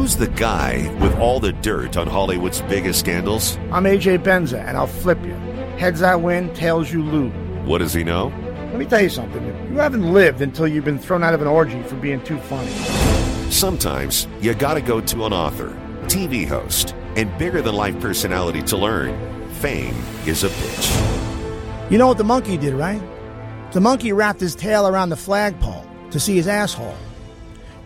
Who's the guy with all the dirt on Hollywood's biggest scandals? I'm AJ Benza, and I'll flip you. Heads I win, tails you lose. What does he know? Let me tell you something. You haven't lived until you've been thrown out of an orgy for being too funny. Sometimes you gotta go to an author, TV host, and bigger-than-life personality to learn fame is a bitch. You know what the monkey did, right? The monkey wrapped his tail around the flagpole to see his asshole.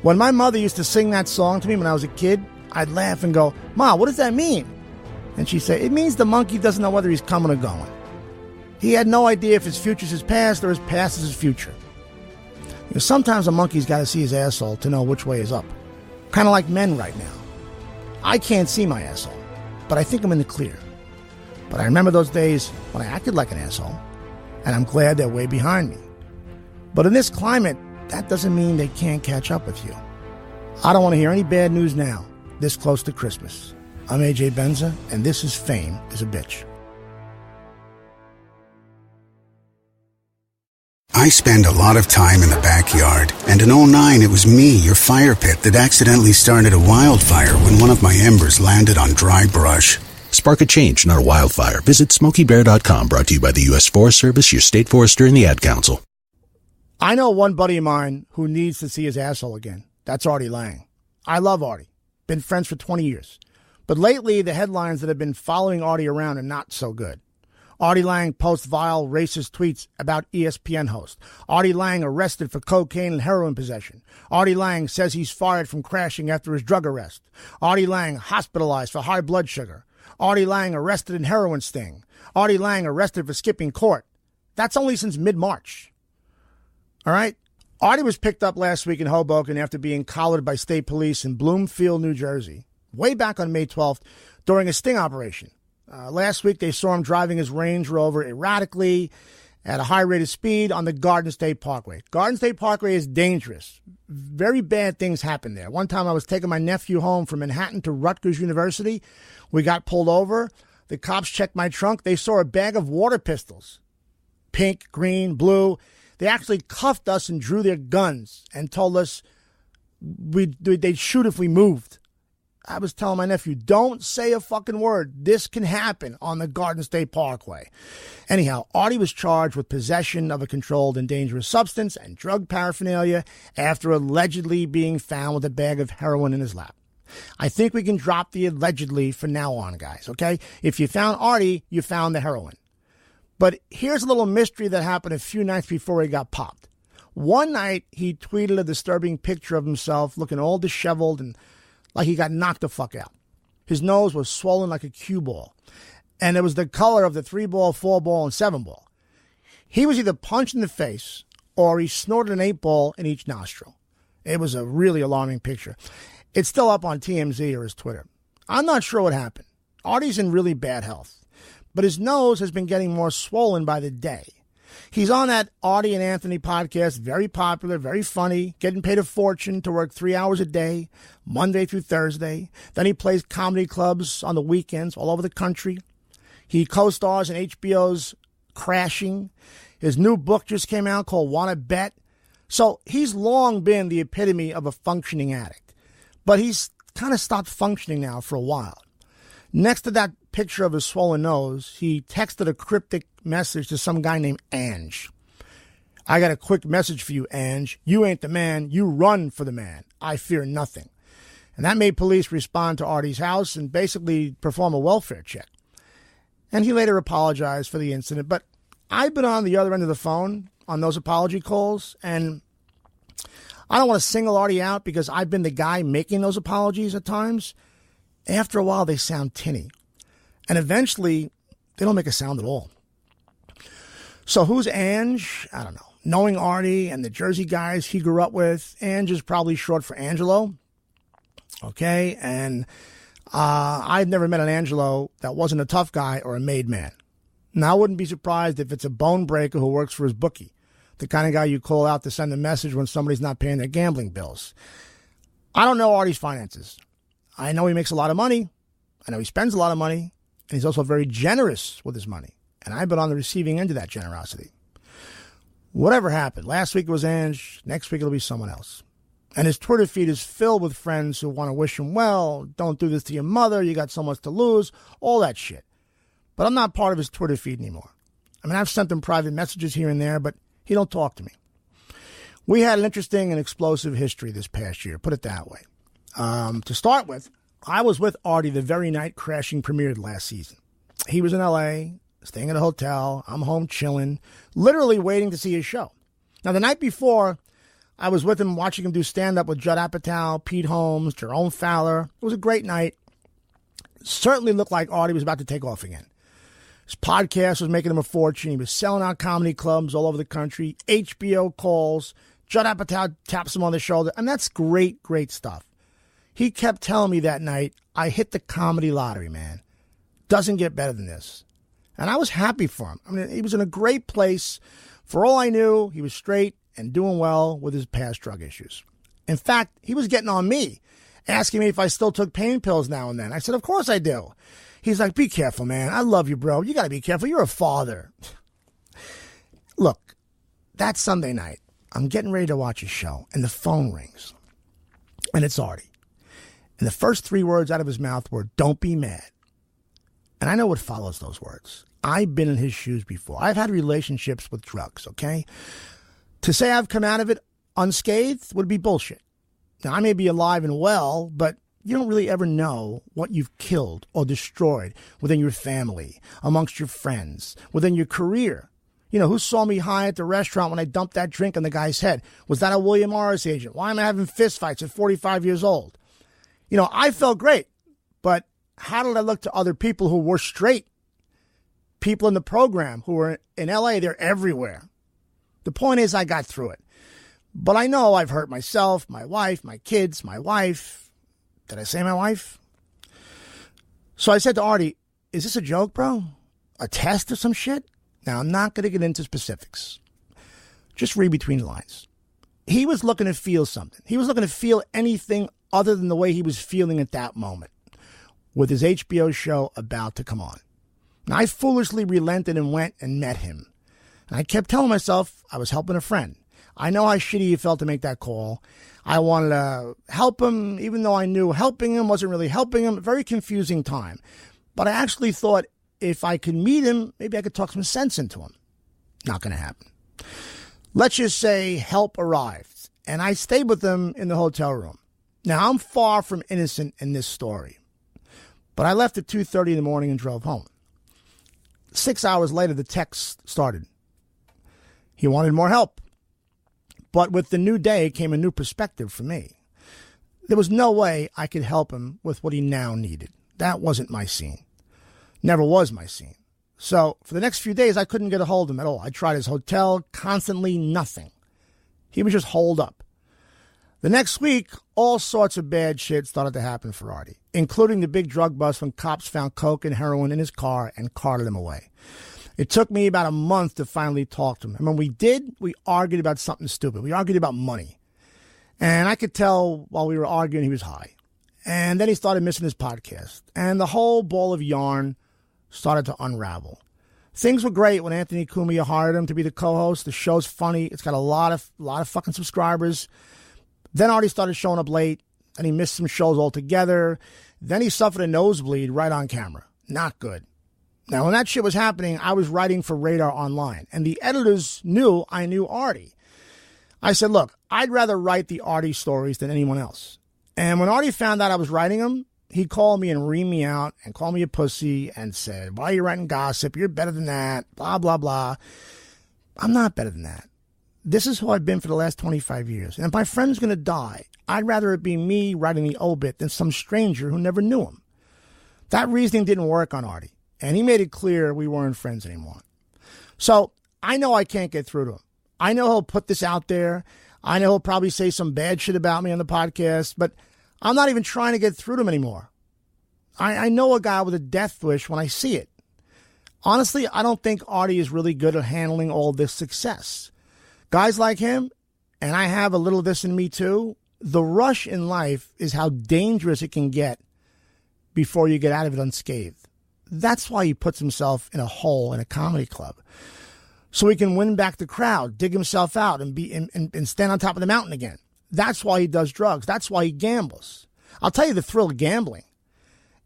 When my mother used to sing that song to me when I was a kid, I'd laugh and go, "Ma, what does that mean?" And she'd say, "It means the monkey doesn't know whether he's coming or going." He had no idea if his future's his past or his past is his future. You know, sometimes a monkey's got to see his asshole to know which way is up. Kind of like men right now. I can't see my asshole, but I think I'm in the clear. But I remember those days when I acted like an asshole, and I'm glad they're way behind me. But in this climate, that doesn't mean they can't catch up with you. I don't want to hear any bad news now, this close to Christmas. I'm AJ Benza, and this is Fame is a Bitch. I spend a lot of time in the backyard, and in '09 it was me, your fire pit, that accidentally started a wildfire when one of my embers landed on dry brush. Spark a change, not a wildfire. Visit SmokeyBear.com, brought to you by the U.S. Forest Service, your state forester, and the Ad Council. I know one buddy of mine who needs to see his asshole again. That's Artie Lang. I love Artie. Been friends for 20 years. But lately, the headlines that have been following Artie around are not so good. Artie Lang posts vile, racist tweets about ESPN host. Artie Lang arrested for cocaine and heroin possession. Artie Lang says he's fired from crashing after his drug arrest. Artie Lang hospitalized for high blood sugar. Artie Lang arrested in heroin sting. Artie Lang arrested for skipping court. That's only since mid-March. All right? Artie was picked up last week in Hoboken after being collared by state police in Bloomfield, New Jersey, way back on May 12th during a sting operation. Last week, they saw him driving his Range Rover erratically at a high rate of speed on the Garden State Parkway. Garden State Parkway is dangerous. Very bad things happen there. One time I was taking my nephew home from Manhattan to Rutgers University. We got pulled over. The cops checked my trunk. They saw a bag of water pistols. Pink, green, blue. They actually cuffed us and drew their guns and told us they'd shoot if we moved. I was telling my nephew, don't say a fucking word. This can happen on the Garden State Parkway. Anyhow, Artie was charged with possession of a controlled and dangerous substance and drug paraphernalia after allegedly being found with a bag of heroin in his lap. I think we can drop the allegedly from now on, guys, okay? If you found Artie, you found the heroin. But here's a little mystery that happened a few nights before he got popped. One night, he tweeted a disturbing picture of himself looking all disheveled and like he got knocked the fuck out. His nose was swollen like a cue ball, and it was the color of the 3-ball, 4-ball, and 7-ball. He was either punched in the face or he snorted an 8-ball in each nostril. It was a really alarming picture. It's still up on TMZ or his Twitter. I'm not sure what happened. Artie's in really bad health, but his nose has been getting more swollen by the day. He's on that Artie and Anthony podcast, very popular, very funny, getting paid a fortune to work 3 hours a day, Monday through Thursday. Then he plays comedy clubs on the weekends all over the country. He co-stars in HBO's Crashing. His new book just came out called Wanna Bet. So he's long been the epitome of a functioning addict. But he's kind of stopped functioning now for a while. Next to that picture of his swollen nose, he texted a cryptic message to some guy named Ange. I got a quick message for you, Ange. You ain't the man. You run for the man. I fear nothing. And that made police respond to Artie's house and basically perform a welfare check. And he later apologized for the incident. But I've been on the other end of the phone on those apology calls, and I don't want to single Artie out because I've been the guy making those apologies at times. After a while, they sound tinny. And eventually, they don't make a sound at all. So who's Ange? I don't know. Knowing Artie and the Jersey guys he grew up with, Ange is probably short for Angelo. Okay? And I've never met an Angelo that wasn't a tough guy or a made man. Now, I wouldn't be surprised if it's a bone breaker who works for his bookie. The kind of guy you call out to send a message when somebody's not paying their gambling bills. I don't know Artie's finances. I know he makes a lot of money. I know he spends a lot of money. And he's also very generous with his money. And I've been on the receiving end of that generosity. Whatever happened. Last week it was Ange. Next week it'll be someone else. And his Twitter feed is filled with friends who want to wish him well, don't do this to your mother, you got so much to lose, all that shit. But I'm not part of his Twitter feed anymore. I mean, I've sent him private messages here and there, but he don't talk to me. We had an interesting and explosive history this past year, put it that way. To start with, I was with Artie the very night Crashing premiered last season. He was in L.A., staying at a hotel. I'm home chilling, literally waiting to see his show. Now, the night before, I was with him watching him do stand-up with Judd Apatow, Pete Holmes, Jerome Fowler. It was a great night. Certainly looked like Artie was about to take off again. His podcast was making him a fortune. He was selling out comedy clubs all over the country. HBO calls. Judd Apatow taps him on the shoulder. And that's great, great stuff. He kept telling me that night, I hit the comedy lottery, man. Doesn't get better than this. And I was happy for him. I mean, he was in a great place. For all I knew, he was straight and doing well with his past drug issues. In fact, he was getting on me, asking me if I still took pain pills now and then. I said, of course I do. He's like, be careful, man. I love you, bro. You got to be careful. You're a father. Look, that Sunday night, I'm getting ready to watch a show, and the phone rings. And it's Artie. And the first 3 words out of his mouth were, don't be mad. And I know what follows those words. I've been in his shoes before. I've had relationships with drugs, okay? To say I've come out of it unscathed would be bullshit. Now, I may be alive and well, but you don't really ever know what you've killed or destroyed within your family, amongst your friends, within your career. You know, who saw me high at the restaurant when I dumped that drink on the guy's head? Was that a William Morris agent? Why am I having fistfights at 45 years old? You know, I felt great, but how did I look to other people who were straight? People in the program who were in L.A., they're everywhere. The point is I got through it. But I know I've hurt myself, my wife, my kids, my wife. Did I say my wife? So I said to Artie, is this a joke, bro? A test or some shit? Now, I'm not going to get into specifics. Just read between the lines. He was looking to feel something. He was looking to feel anything other than the way he was feeling at that moment, with his HBO show about to come on. Now, I foolishly relented and went and met him. And I kept telling myself I was helping a friend. I know how shitty he felt to make that call. I wanted to help him, even though I knew helping him wasn't really helping him. Very confusing time. But I actually thought if I could meet him, maybe I could talk some sense into him. Not going to happen. Let's just say help arrived, and I stayed with him in the hotel room. Now, I'm far from innocent in this story, but I left at 2:30 in the morning and drove home. 6 hours later, the text started. He wanted more help. But with the new day came a new perspective for me. There was no way I could help him with what he now needed. That wasn't my scene. Never was my scene. So for the next few days, I couldn't get a hold of him at all. I tried his hotel, constantly nothing. He was just holed up. The next week, all sorts of bad shit started to happen for Artie, including the big drug bust when cops found coke and heroin in his car and carted him away. It took me about a month to finally talk to him. And when we did, we argued about something stupid. We argued about money. And I could tell while we were arguing he was high. And then he started missing his podcast. And the whole ball of yarn started to unravel. Things were great when Anthony Cumia hired him to be the co-host. The show's funny. It's got a lot of fucking subscribers. Then Artie started showing up late, and he missed some shows altogether. Then he suffered a nosebleed right on camera. Not good. Now, when that shit was happening, I was writing for Radar Online, and the editors knew I knew Artie. I said, look, I'd rather write the Artie stories than anyone else. And when Artie found out I was writing them, he called me and reamed me out and called me a pussy and said, why are you writing gossip? You're better than that, blah, blah, blah. I'm not better than that. This is who I've been for the last 25 years. And if my friend's going to die, I'd rather it be me writing the obit than some stranger who never knew him. That reasoning didn't work on Artie. And he made it clear we weren't friends anymore. So I know I can't get through to him. I know he'll put this out there. I know he'll probably say some bad shit about me on the podcast, but I'm not even trying to get through to him anymore. I know a guy with a death wish when I see it. Honestly, I don't think Artie is really good at handling all this success. Guys like him, and I have a little of this in me too, the rush in life is how dangerous it can get before you get out of it unscathed. That's why he puts himself in a hole in a comedy club. So he can win back the crowd, dig himself out, and stand on top of the mountain again. That's why he does drugs. That's why he gambles. I'll tell you the thrill of gambling.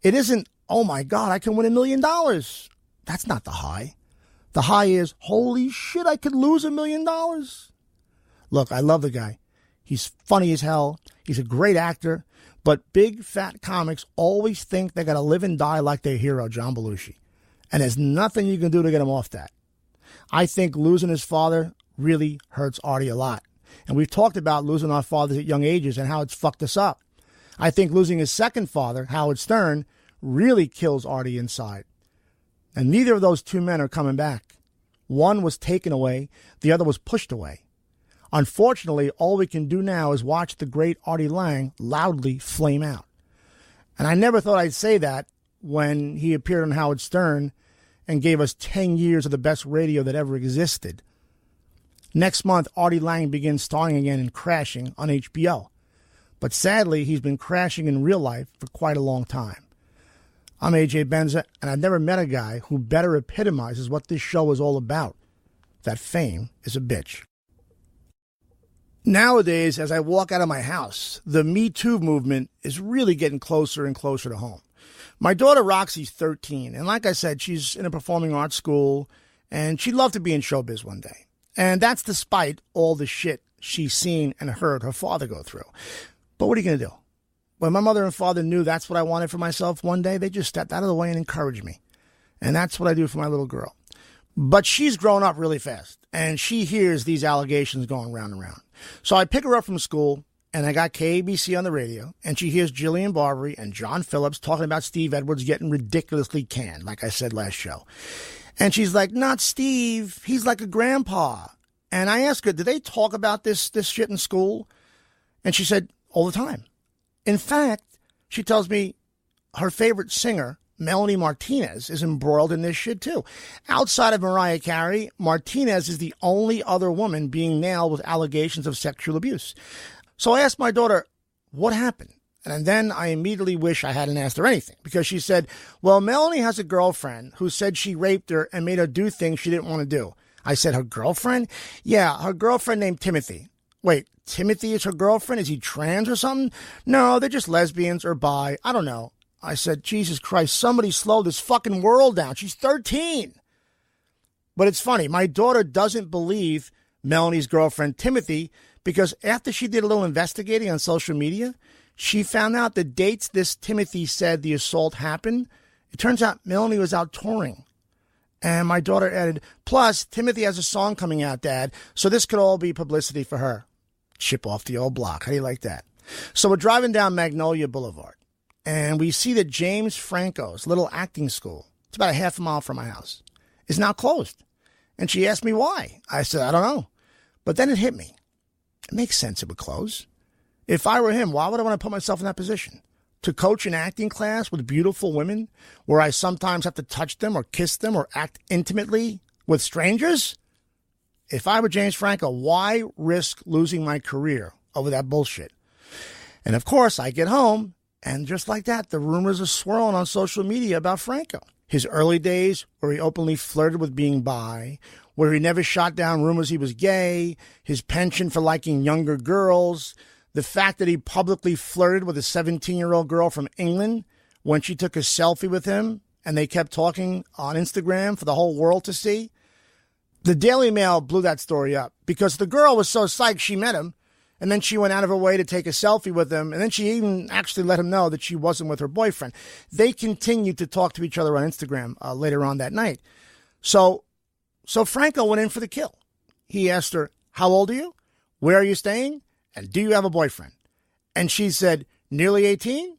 It isn't, oh my God, I can win $1 million. That's not the high. The high is, holy shit, I could lose $1 million. Look, I love the guy. He's funny as hell. He's a great actor. But big, fat comics always think they got to live and die like their hero, John Belushi. And there's nothing you can do to get him off that. I think losing his father really hurts Artie a lot. And we've talked about losing our fathers at young ages and how it's fucked us up. I think losing his second father, Howard Stern, really kills Artie inside. And neither of those two men are coming back. One was taken away. The other was pushed away. Unfortunately, all we can do now is watch the great Artie Lange loudly flame out. And I never thought I'd say that when he appeared on Howard Stern and gave us 10 years of the best radio that ever existed. Next month, Artie Lange begins starring again in Crashing on HBO. But sadly, he's been crashing in real life for quite a long time. I'm AJ Benza, and I've never met a guy who better epitomizes what this show is all about. That fame is a bitch. Nowadays, as I walk out of my house, the Me Too movement is really getting closer and closer to home. My daughter Roxy's 13, and like I said, she's in a performing arts school, and she'd love to be in showbiz one day. And that's despite all the shit she's seen and heard her father go through. But what are you going to do? When my mother and father knew that's what I wanted for myself one day, they just stepped out of the way and encouraged me. And that's what I do for my little girl. But she's grown up really fast, and she hears these allegations going round and round. So I pick her up from school, and I got KABC on the radio, and she hears Jillian Barberie and John Phillips talking about Steve Edwards getting ridiculously canned, like I said last show. And she's like, not Steve. He's like a grandpa. And I asked her, did they talk about this shit in school? And she said, all the time. In fact, she tells me her favorite singer, Melanie Martinez, is embroiled in this shit too. Outside of Mariah Carey, Martinez is the only other woman being nailed with allegations of sexual abuse. So I asked my daughter, what happened? And then I immediately wish I hadn't asked her anything, because she said, well, Melanie has a girlfriend who said she raped her and made her do things she didn't want to do. I said, her girlfriend? Yeah, her girlfriend named Timothy. Wait, Timothy is her girlfriend? Is he trans or something? No, they're just lesbians or bi. I don't know. I said, Jesus Christ, somebody slow this fucking world down. She's 13. But it's funny. My daughter doesn't believe Melanie's girlfriend, Timothy, because after she did a little investigating on social media, she found out the dates this Timothy said the assault happened. It turns out Melanie was out touring. And my daughter added, plus, Timothy has a song coming out, Dad, so this could all be publicity for her. Chip off the old block. How do you like that? So we're driving down Magnolia Boulevard, and we see that James Franco's little acting school, it's about a half a mile from my house, is now closed. And she asked me why. I said, I don't know. But then it hit me. It makes sense it would close. If I were him, why would I want to put myself in that position? To coach an acting class with beautiful women where I sometimes have to touch them or kiss them or act intimately with strangers? If I were James Franco, why risk losing my career over that bullshit? And of course, I get home, and just like that, the rumors are swirling on social media about Franco. His early days where he openly flirted with being bi, where he never shot down rumors he was gay, his penchant for liking younger girls, the fact that he publicly flirted with a 17-year-old girl from England when she took a selfie with him and they kept talking on Instagram for the whole world to see. The Daily Mail blew that story up because the girl was so psyched she met him, and then she went out of her way to take a selfie with him, and then she even actually let him know that she wasn't with her boyfriend. They continued to talk to each other on Instagram later on that night. So Franco went in for the kill. He asked her, how old are you? Where are you staying? And do you have a boyfriend? And she said, nearly 18,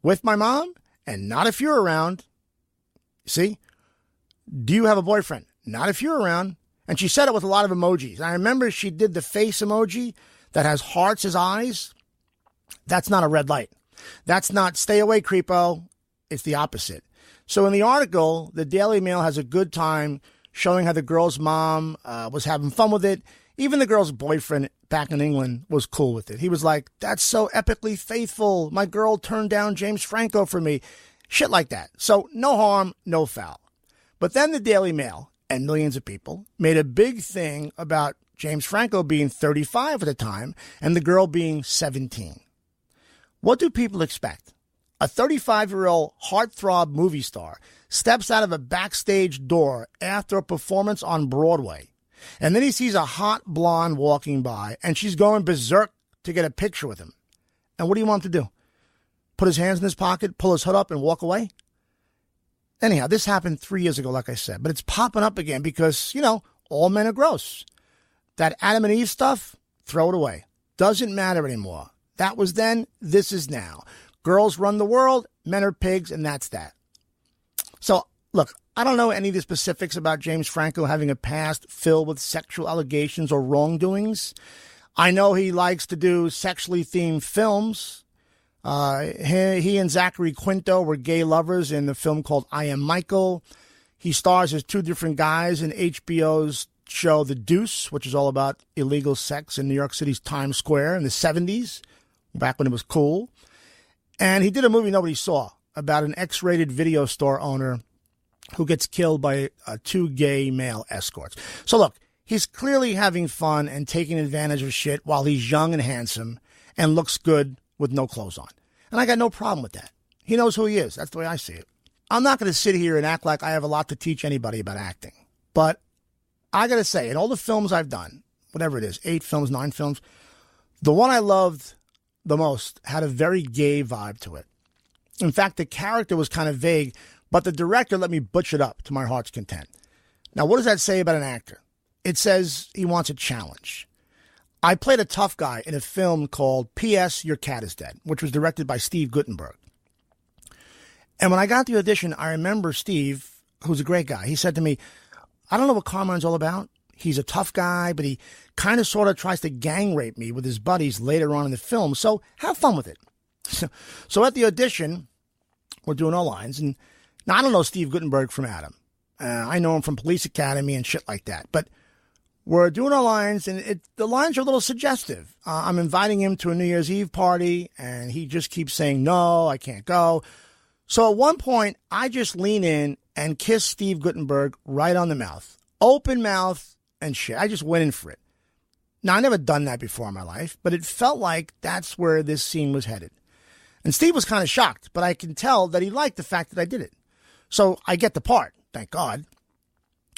with my mom, and not if you're around. See? Do you have a boyfriend? Not if you're around. And she said it with a lot of emojis. I remember she did the face emoji that has hearts as eyes. That's not a red light. That's not stay away, creepo. It's the opposite. So in the article, the Daily Mail has a good time showing how the girl's mom was having fun with it. Even the girl's boyfriend back in England was cool with it. He was like, that's so epically faithful. My girl turned down James Franco for me. Shit like that. So no harm, no foul. But then the Daily Mail and millions of people made a big thing about James Franco being 35 at the time and the girl being 17. What do people expect? A 35-year-old heartthrob movie star steps out of a backstage door after a performance on Broadway, and then he sees a hot blonde walking by, and she's going berserk to get a picture with him. And what do you want him to do? Put his hands in his pocket, pull his hood up, and walk away? Anyhow, this happened 3 years ago, like I said, but it's popping up again because, all men are gross. That Adam and Eve stuff, throw it away. Doesn't matter anymore. That was then, this is now. Girls run the world, men are pigs, and that's that. So, look, I don't know any of the specifics about James Franco having a past filled with sexual allegations or wrongdoings. I know he likes to do sexually themed films. He and Zachary Quinto were gay lovers in the film called I Am Michael. He stars as two different guys in HBO's show The Deuce, which is all about illegal sex in New York City's Times Square in the 70s, back when it was cool. And he did a movie nobody saw about an X-rated video store owner who gets killed by two gay male escorts. So look, he's clearly having fun and taking advantage of shit while he's young and handsome and looks good with no clothes on. And I got no problem with that. He knows who he is. That's the way I see it. I'm not going to sit here and act like I have a lot to teach anybody about acting. But I got to say, in all the films I've done, whatever it is, 8 films, 9 films, the one I loved the most had a very gay vibe to it. In fact, the character was kind of vague, but the director let me butch it up to my heart's content. Now, what does that say about an actor? It says he wants a challenge. I played a tough guy in a film called P.S. Your Cat is Dead, which was directed by Steve Guttenberg. And when I got the audition, I remember Steve, who's a great guy, he said to me, I don't know what Carmine's all about. He's a tough guy, but he kind of sort of tries to gang rape me with his buddies later on in the film. So have fun with it. So at the audition, we're doing our lines. And now I don't know Steve Guttenberg from Adam. I know him from Police Academy and shit like that. But we're doing our lines, and the lines are a little suggestive. I'm inviting him to a New Year's Eve party, and he just keeps saying, no, I can't go. So at one point, I just lean in and kiss Steve Guttenberg right on the mouth. Open mouth and shit. I just went in for it. Now, I've never done that before in my life, but it felt like that's where this scene was headed. And Steve was kind of shocked, but I can tell that he liked the fact that I did it. So I get the part, thank God.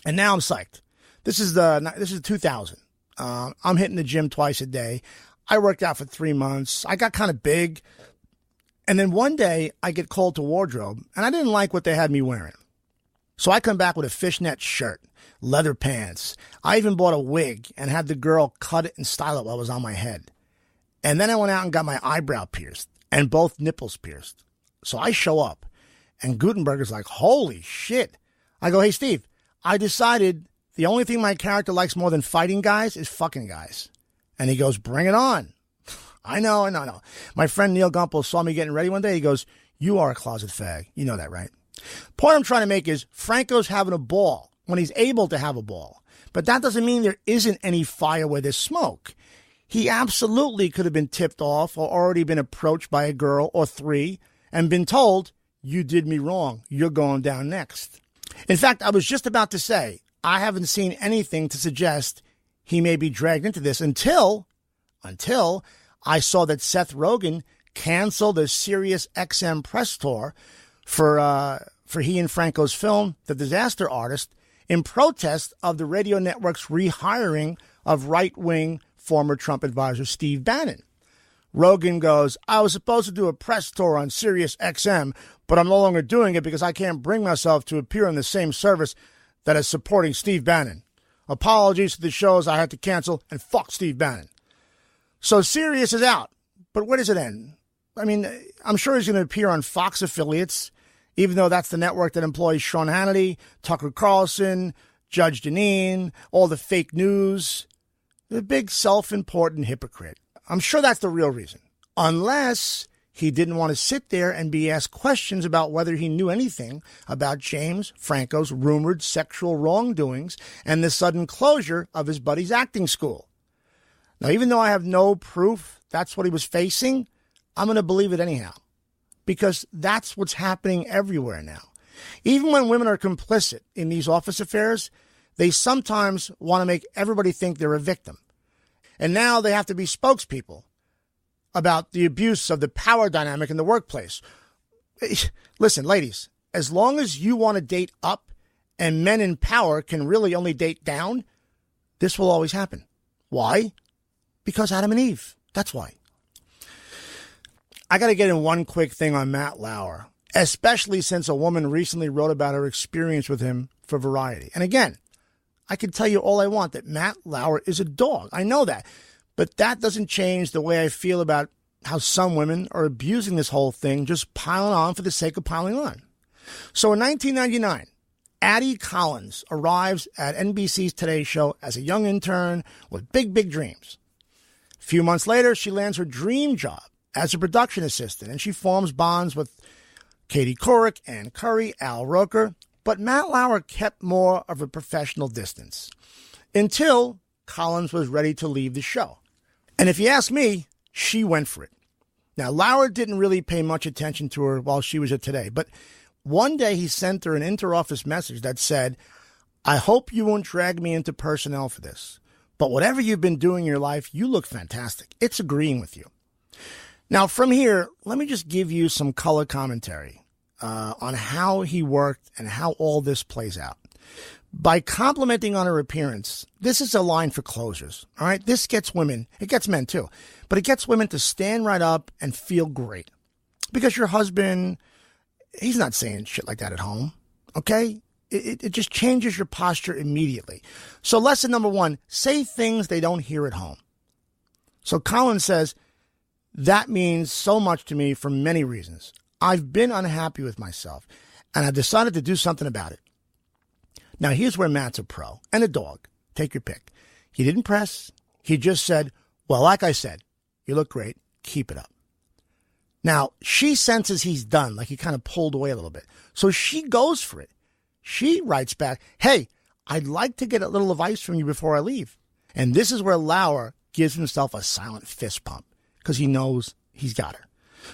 And now I'm psyched. This is 2000. I'm hitting the gym twice a day. I worked out for 3 months. I got kind of big. And then one day I get called to wardrobe, and I didn't like what they had me wearing. So I come back with a fishnet shirt, leather pants. I even bought a wig and had the girl cut it and style it while it was on my head. And then I went out and got my eyebrow pierced and both nipples pierced. So I show up, and Gutenberger's like, holy shit. I go, hey, Steve, I decided the only thing my character likes more than fighting guys is fucking guys. And he goes, bring it on. I know. My friend Neil Gumpel saw me getting ready one day. He goes, you are a closet fag. You know that, right? Point I'm trying to make is Franco's having a ball when he's able to have a ball. But that doesn't mean there isn't any fire where there's smoke. He absolutely could have been tipped off or already been approached by a girl or 3 and been told, you did me wrong. You're going down next. In fact, I was just about to say, I haven't seen anything to suggest he may be dragged into this until I saw that Seth Rogen canceled the Sirius XM press tour for he and Franco's film, The Disaster Artist, in protest of the radio network's rehiring of right-wing former Trump advisor Steve Bannon. Rogen goes, I was supposed to do a press tour on Sirius XM, but I'm no longer doing it because I can't bring myself to appear on the same service that is supporting Steve Bannon. Apologies to the shows I had to cancel, and fuck Steve Bannon. So Sirius is out, but where does it end? I mean, I'm sure he's going to appear on Fox affiliates, even though that's the network that employs Sean Hannity, Tucker Carlson, Judge Jeanine, all the fake news. The big self-important hypocrite. I'm sure that's the real reason. Unless he didn't want to sit there and be asked questions about whether he knew anything about James Franco's rumored sexual wrongdoings and the sudden closure of his buddy's acting school. Now, even though I have no proof that's what he was facing, I'm going to believe it anyhow. Because that's what's happening everywhere now. Even when women are complicit in these office affairs, They sometimes want to make everybody think they're a victim. And now they have to be spokespeople about the abuse of the power dynamic in the workplace. Listen, ladies, as long as you want to date up and men in power can really only date down, this will always happen. Why? Because Adam and Eve. That's why. I got to get in one quick thing on Matt Lauer, especially since a woman recently wrote about her experience with him for Variety. And again, I can tell you all I want that Matt Lauer is a dog. I know that. But that doesn't change the way I feel about how some women are abusing this whole thing, just piling on for the sake of piling on. So in 1999, Artie Collins arrives at NBC's Today Show as a young intern with big, big dreams. A few months later, she lands her dream job as a production assistant, and she forms bonds with Katie Couric, Ann Curry, Al Roker. But Matt Lauer kept more of a professional distance until Collins was ready to leave the show. And if you ask me, she went for it. Now, Lauer didn't really pay much attention to her while she was at Today, but one day he sent her an inter-office message that said, I hope you won't drag me into personnel for this, but whatever you've been doing in your life, you look fantastic. It's agreeing with you. Now, from here, let me just give you some color commentary on how he worked and how all this plays out. By complimenting on her appearance, this is a line for closers, all right? This gets women, it gets men too, but it gets women to stand right up and feel great. Because your husband, he's not saying shit like that at home, okay? It just changes your posture immediately. So lesson number one, say things they don't hear at home. So Colin says, that means so much to me for many reasons. I've been unhappy with myself, and I've decided to do something about it. Now, here's where Matt's a pro, and a dog. Take your pick. He didn't press. He just said, well, like I said, you look great. Keep it up. Now, she senses he's done, like he kind of pulled away a little bit. So she goes for it. She writes back, hey, I'd like to get a little advice from you before I leave. And this is where Lauer gives himself a silent fist pump because he knows he's got her.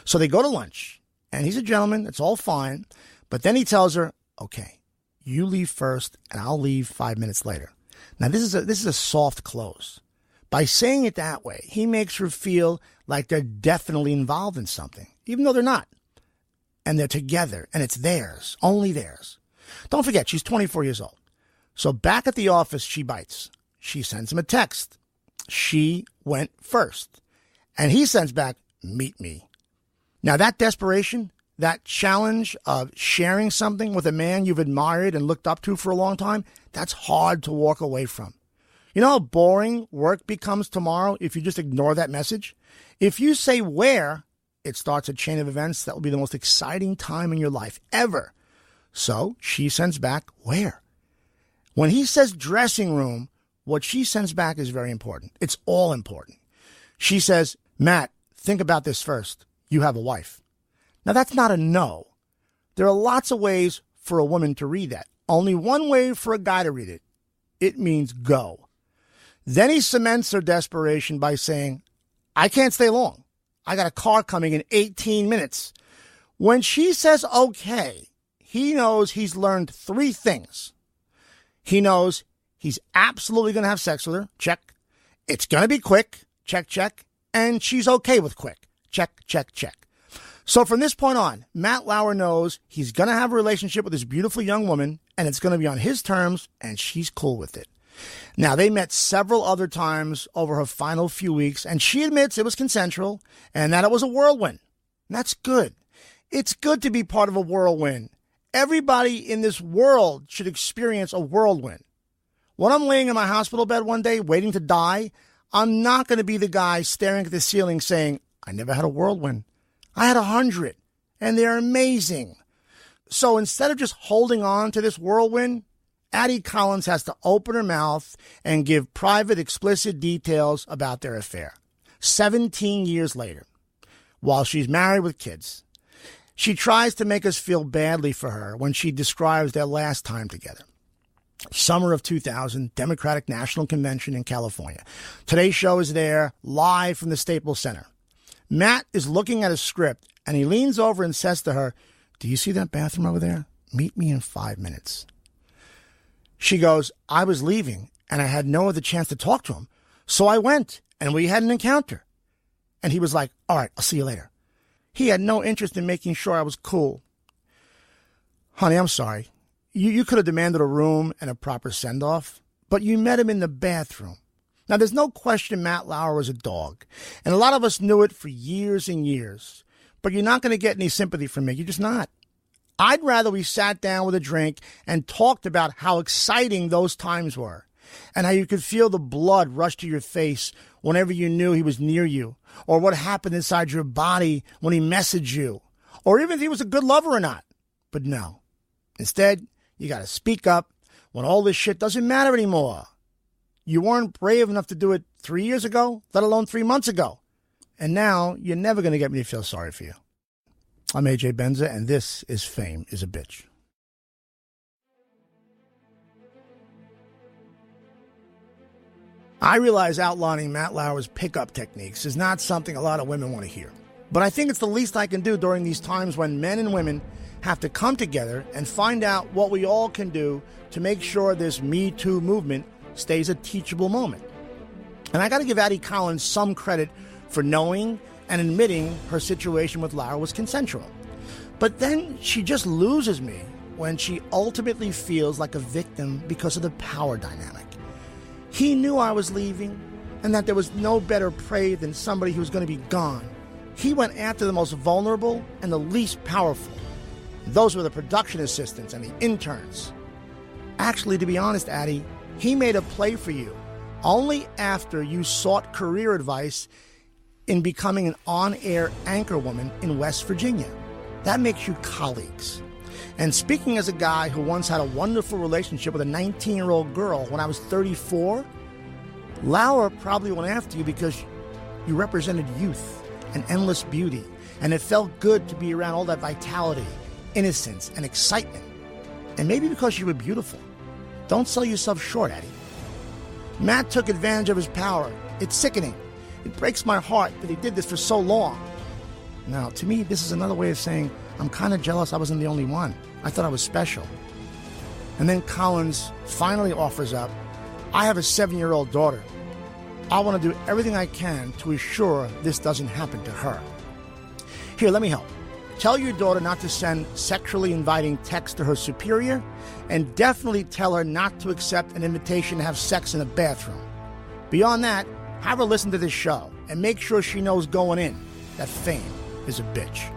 So they go to lunch, and he's a gentleman. It's all fine. But then he tells her, okay, you leave first, and I'll leave 5 minutes later. Now, this is a soft close. By saying it that way, he makes her feel like they're definitely involved in something, even though they're not. And they're together, and it's theirs, only theirs. Don't forget, she's 24 years old. So back at the office, she bites. She sends him a text. She went first. And he sends back, meet me. Now, that desperation, that challenge of sharing something with a man you've admired and looked up to for a long time, that's hard to walk away from. You know how boring work becomes tomorrow if you just ignore that message? If you say where, it starts a chain of events that will be the most exciting time in your life ever. So she sends back where. When he says dressing room, what she sends back is very important. It's all important. She says, Matt, think about this first. You have a wife. Now, that's not a no. There are lots of ways for a woman to read that. Only one way for a guy to read it. It means go. Then he cements her desperation by saying, I can't stay long. I got a car coming in 18 minutes. When she says okay, he knows he's learned three things. He knows he's absolutely going to have sex with her. Check. It's going to be quick. Check, check. And she's okay with quick. Check, check, check. So from this point on, Matt Lauer knows he's going to have a relationship with this beautiful young woman, and it's going to be on his terms, and she's cool with it. Now, they met several other times over her final few weeks, and she admits it was consensual and that it was a whirlwind. And that's good. It's good to be part of a whirlwind. Everybody in this world should experience a whirlwind. When I'm laying in my hospital bed one day waiting to die, I'm not going to be the guy staring at the ceiling saying, I never had a whirlwind. I had 100, and they're amazing. So instead of just holding on to this whirlwind, Artie Collins has to open her mouth and give private, explicit details about their affair. 17 years later, while she's married with kids, she tries to make us feel badly for her when she describes their last time together. Summer of 2000, Democratic National Convention in California. Today's show is there, live from the Staples Center. Matt is looking at a script, and he leans over and says to her, do you see that bathroom over there? Meet me in 5 minutes. She goes, I was leaving and I had no other chance to talk to him. So I went and we had an encounter. And he was like, all right, I'll see you later. He had no interest in making sure I was cool. Honey, I'm sorry. You could have demanded a room and a proper send-off, but you met him in the bathroom. Now, there's no question Matt Lauer was a dog, and a lot of us knew it for years and years, but you're not going to get any sympathy from me. You're just not. I'd rather we sat down with a drink and talked about how exciting those times were and how you could feel the blood rush to your face whenever you knew he was near you, or what happened inside your body when he messaged you, or even if he was a good lover or not. But no. Instead, you got to speak up when all this shit doesn't matter anymore. You weren't brave enough to do it 3 years ago, let alone 3 months ago. And now you're never going to get me to feel sorry for you. I'm AJ Benza, and this is Fame is a Bitch. I realize outlining Matt Lauer's pickup techniques is not something a lot of women want to hear. But I think it's the least I can do during these times when men and women have to come together and find out what we all can do to make sure this Me Too movement stays a teachable moment. And I got to give Addie Collins some credit for knowing and admitting her situation with Lauer was consensual. But then she just loses me when she ultimately feels like a victim because of the power dynamic. He knew I was leaving and that there was no better prey than somebody who was going to be gone. He went after the most vulnerable and the least powerful. Those were the production assistants and the interns. Actually, to be honest, Addie, he made a play for you only after you sought career advice in becoming an on-air anchor woman in West Virginia. That makes you colleagues. And speaking as a guy who once had a wonderful relationship with a 19-year-old girl when I was 34, Lauer probably went after you because you represented youth and endless beauty, and it felt good to be around all that vitality, innocence, and excitement. And maybe because you were beautiful. Don't sell yourself short, Addie. Matt took advantage of his power. It's sickening. It breaks my heart that he did this for so long. Now, to me, this is another way of saying I'm kind of jealous I wasn't the only one. I thought I was special. And then Collins finally offers up, I have a 7-year-old daughter. I want to do everything I can to assure this doesn't happen to her. Here, let me help. Tell your daughter not to send sexually inviting texts to her superior, and definitely tell her not to accept an invitation to have sex in a bathroom. Beyond that, have her listen to this show and make sure she knows going in that fame is a bitch.